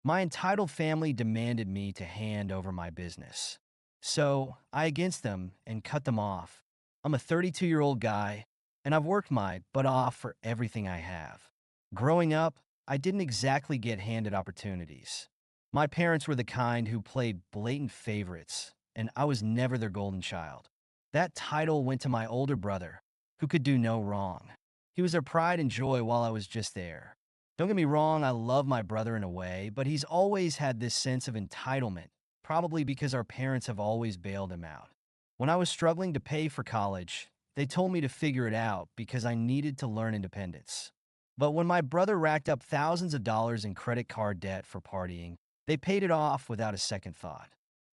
My entitled family demanded me to hand over my business. So I against them and cut them off. I'm a 32-year-old guy, and I've worked my butt off for everything I have. Growing up, I didn't exactly get handed opportunities. My parents were the kind who played blatant favorites, and I was never their golden child. That title went to my older brother, who could do no wrong. He was their pride and joy while I was just there. Don't get me wrong, I love my brother in a way, but he's always had this sense of entitlement, probably because our parents have always bailed him out. When I was struggling to pay for college, they told me to figure it out because I needed to learn independence. But when my brother racked up thousands of dollars in credit card debt for partying, they paid it off without a second thought.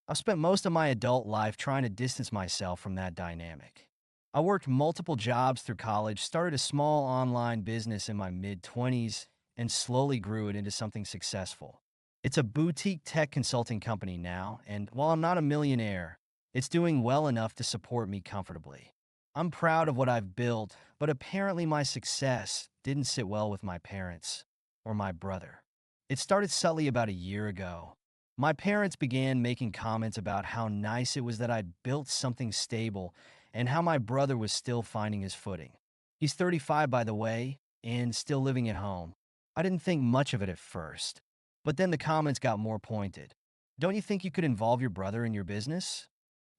I've spent most of my adult life trying to distance myself from that dynamic. I worked multiple jobs through college, started a small online business in my mid-20s, and slowly grew it into something successful. It's a boutique tech consulting company now, and while I'm not a millionaire, it's doing well enough to support me comfortably. I'm proud of what I've built, but apparently my success didn't sit well with my parents or my brother. It started subtly about a year ago. My parents began making comments about how nice it was that I'd built something stable and how my brother was still finding his footing. He's 35, by the way, and still living at home. I didn't think much of it at first, but then the comments got more pointed. Don't you think you could involve your brother in your business?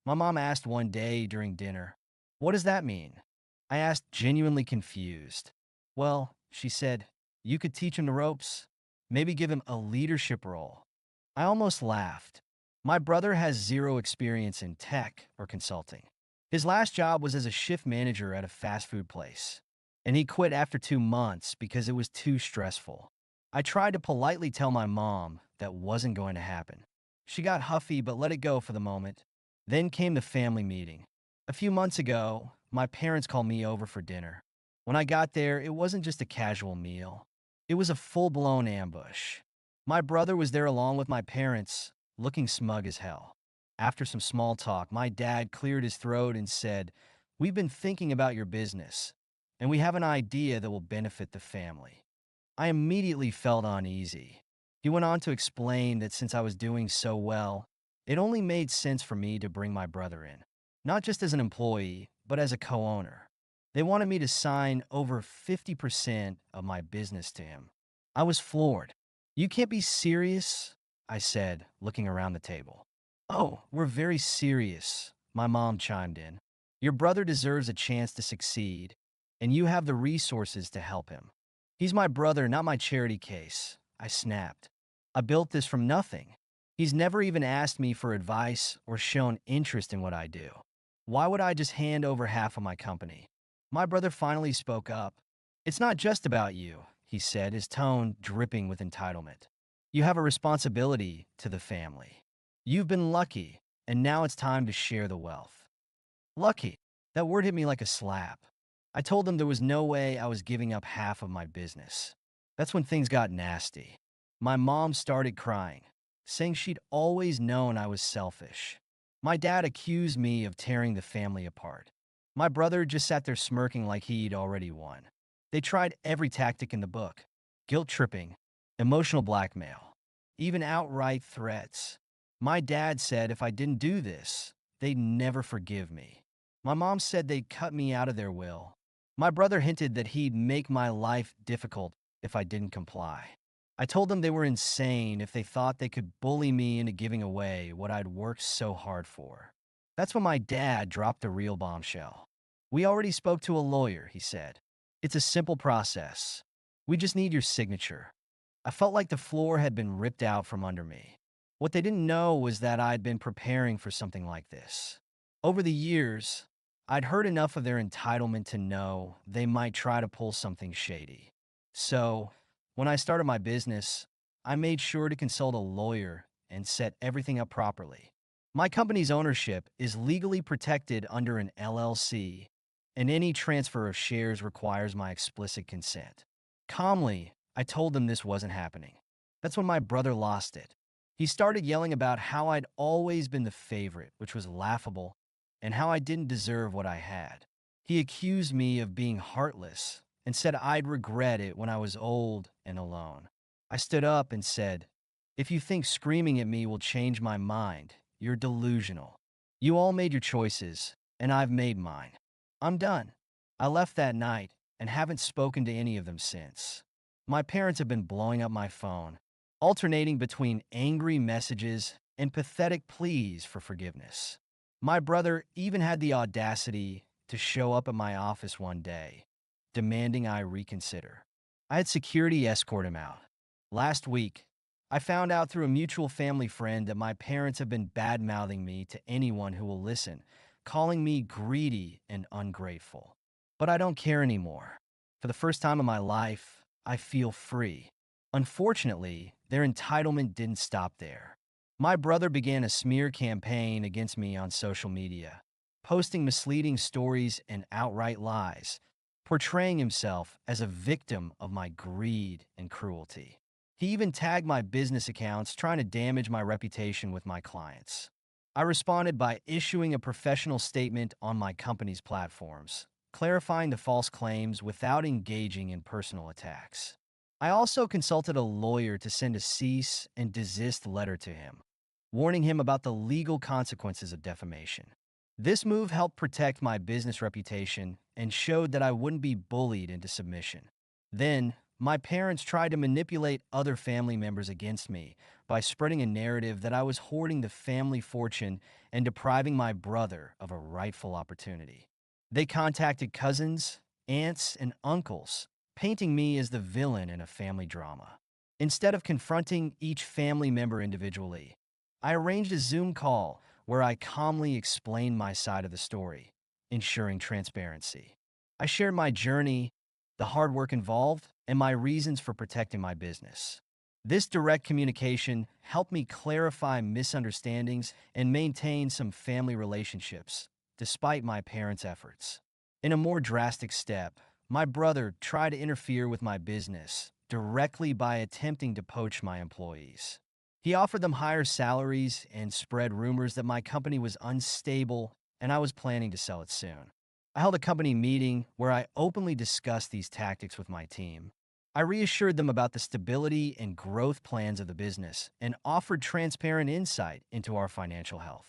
My mom asked one day during dinner. What does that mean? I asked, genuinely confused. Well, she said, you could teach him the ropes, maybe give him a leadership role. I almost laughed. My brother has zero experience in tech or consulting. His last job was as a shift manager at a fast food place, and he quit after 2 months because it was too stressful. I tried to politely tell my mom that wasn't going to happen. She got huffy but let it go for the moment. Then came the family meeting. A few months ago, my parents called me over for dinner. When I got there, it wasn't just a casual meal. It was a full-blown ambush. My brother was there along with my parents, looking smug as hell. After some small talk, my dad cleared his throat and said, "We've been thinking about your business, and we have an idea that will benefit the family." I immediately felt uneasy. He went on to explain that since I was doing so well, it only made sense for me to bring my brother in, not just as an employee, but as a co-owner. They wanted me to sign over 50% of my business to him. I was floored. "You can't be serious," I said, looking around the table. "Oh, we're very serious," my mom chimed in. "Your brother deserves a chance to succeed, and you have the resources to help him." "He's my brother, not my charity case," I snapped. "I built this from nothing. He's never even asked me for advice or shown interest in what I do. Why would I just hand over half of my company?" My brother finally spoke up. "It's not just about you," he said, his tone dripping with entitlement. "You have a responsibility to the family. You've been lucky, and now it's time to share the wealth." Lucky. That word hit me like a slap. I told them there was no way I was giving up half of my business. That's when things got nasty. My mom started crying, saying she'd always known I was selfish. My dad accused me of tearing the family apart. My brother just sat there smirking like he'd already won. They tried every tactic in the book: guilt tripping, emotional blackmail, even outright threats. My dad said if I didn't do this, they'd never forgive me. My mom said they'd cut me out of their will. My brother hinted that he'd make my life difficult if I didn't comply. I told them they were insane if they thought they could bully me into giving away what I'd worked so hard for. That's when my dad dropped the real bombshell. "We already spoke to a lawyer," he said. "It's a simple process. We just need your signature." I felt like the floor had been ripped out from under me. What they didn't know was that I'd been preparing for something like this. Over the years, I'd heard enough of their entitlement to know they might try to pull something shady. So, when I started my business, I made sure to consult a lawyer and set everything up properly. My company's ownership is legally protected under an LLC, and any transfer of shares requires my explicit consent. Calmly, I told them this wasn't happening. That's when my brother lost it. He started yelling about how I'd always been the favorite, which was laughable, and how I didn't deserve what I had. He accused me of being heartless and said I'd regret it when I was old and alone. I stood up and said, If you think screaming at me will change my mind, you're delusional. You all made your choices, and I've made mine. I'm done. I left that night and haven't spoken to any of them since. My parents have been blowing up my phone, alternating between angry messages and pathetic pleas for forgiveness. My brother even had the audacity to show up at my office one day, demanding I reconsider. I had security escort him out. Last week, I found out through a mutual family friend that my parents have been bad-mouthing me to anyone who will listen, calling me greedy and ungrateful. But I don't care anymore. For the first time in my life, I feel free. Unfortunately, their entitlement didn't stop there. My brother began a smear campaign against me on social media, posting misleading stories and outright lies, portraying himself as a victim of my greed and cruelty. He even tagged my business accounts, trying to damage my reputation with my clients. I responded by issuing a professional statement on my company's platforms, clarifying the false claims without engaging in personal attacks. I also consulted a lawyer to send a cease and desist letter to him, warning him about the legal consequences of defamation. This move helped protect my business reputation and showed that I wouldn't be bullied into submission. Then, my parents tried to manipulate other family members against me by spreading a narrative that I was hoarding the family fortune and depriving my brother of a rightful opportunity. They contacted cousins, aunts, and uncles, painting me as the villain in a family drama. Instead of confronting each family member individually, I arranged a Zoom call where I calmly explained my side of the story, ensuring transparency. I shared my journey, the hard work involved, and my reasons for protecting my business. This direct communication helped me clarify misunderstandings and maintain some family relationships, despite my parents' efforts. In a more drastic step, my brother tried to interfere with my business directly by attempting to poach my employees. He offered them higher salaries and spread rumors that my company was unstable and I was planning to sell it soon. I held a company meeting where I openly discussed these tactics with my team. I reassured them about the stability and growth plans of the business and offered transparent insight into our financial health.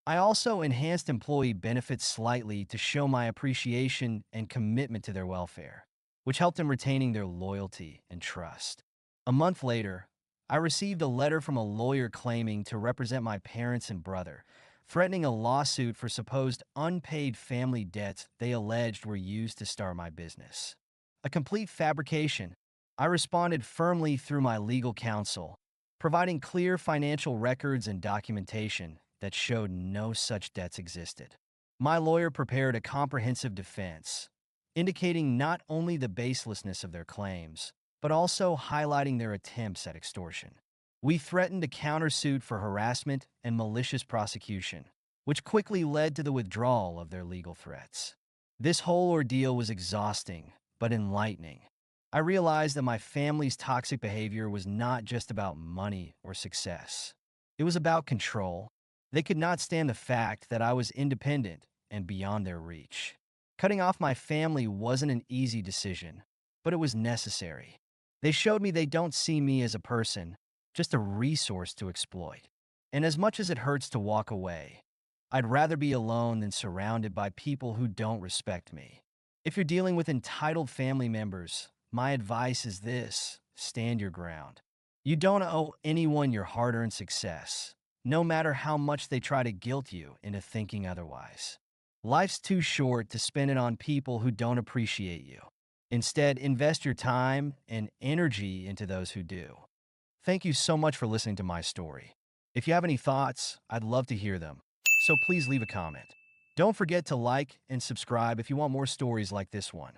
I also enhanced employee benefits slightly to show my appreciation and commitment to their welfare, which helped in retaining their loyalty and trust. A month later, I received a letter from a lawyer claiming to represent my parents and brother, threatening a lawsuit for supposed unpaid family debts they alleged were used to start my business. A complete fabrication. I responded firmly through my legal counsel, providing clear financial records and documentation that showed no such debts existed. My lawyer prepared a comprehensive defense, indicating not only the baselessness of their claims, but also highlighting their attempts at extortion. We threatened a countersuit for harassment and malicious prosecution, which quickly led to the withdrawal of their legal threats. This whole ordeal was exhausting, but enlightening. I realized that my family's toxic behavior was not just about money or success. It was about control. They could not stand the fact that I was independent and beyond their reach. Cutting off my family wasn't an easy decision, but it was necessary. They showed me they don't see me as a person, just a resource to exploit. And as much as it hurts to walk away, I'd rather be alone than surrounded by people who don't respect me. If you're dealing with entitled family members, my advice is this: stand your ground. You don't owe anyone your hard-earned success, no matter how much they try to guilt you into thinking otherwise. Life's too short to spend it on people who don't appreciate you. Instead, invest your time and energy into those who do. Thank you so much for listening to my story. If you have any thoughts, I'd love to hear them, so please leave a comment. Don't forget to like and subscribe if you want more stories like this one.